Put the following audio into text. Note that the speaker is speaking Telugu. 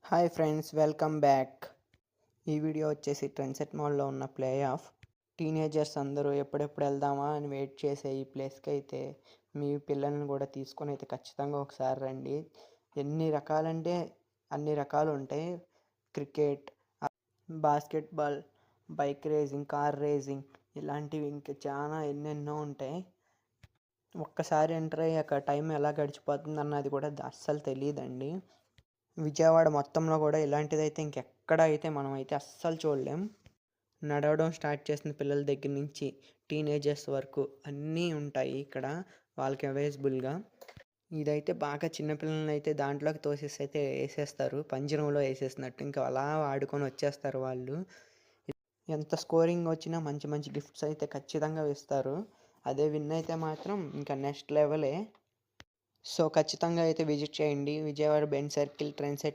Hi friends, welcome back. ఈ వీడియో వచ్చేసి ట్రెండ్సెట్ మాల్లో ఉన్న ప్లే ఆఫ్. టీనేజర్స్ అందరూ ఎప్పుడెప్పుడు వెళ్దామా అని వెయిట్ చేసే ఈ ప్లేస్కి అయితే మీ పిల్లల్ని కూడా తీసుకొని అయితే ఖచ్చితంగా ఒకసారి రండి. ఎన్ని రకాలంటే అన్ని రకాలు ఉంటాయి. Cricket, basketball, bike racing, car racing, ఇలాంటివి ఇంకా చాలా ఎన్నెన్నో ఉంటాయి. ఒక్కసారి ఎంటర్ అయ్యాక టైం ఎలా గడిచిపోతుంది అన్నది కూడా అస్సలు తెలియదండి. విజయవాడ మొత్తంలో కూడా ఇలాంటిదైతే ఇంకెక్కడ అయితే మనం అయితే అస్సలు చూడలేం. నడవడం స్టార్ట్ చేసిన పిల్లల దగ్గర నుంచి టీనేజర్స్ వరకు అన్నీ ఉంటాయి ఇక్కడ వాళ్ళకి అవైలబుల్గా. ఇదైతే బాగా చిన్నపిల్లల్ని అయితే దాంట్లోకి తోసేసి అయితే వేసేస్తారు, పంజరంలో వేసేసినట్టు. ఇంకా అలా ఆడుకొని వచ్చేస్తారు వాళ్ళు. ఎంత స్కోరింగ్ వచ్చినా మంచి మంచి గిఫ్ట్స్ అయితే ఖచ్చితంగా ఇస్తారు. అదే విన్ అయితే మాత్రం ఇంకా నెక్స్ట్ లెవెలే. సో ఖచ్చితంగా అయితే విజిట్ చేయండి విజయవాడ బెంజ్ సర్కిల్ ట్రెండ్సెట్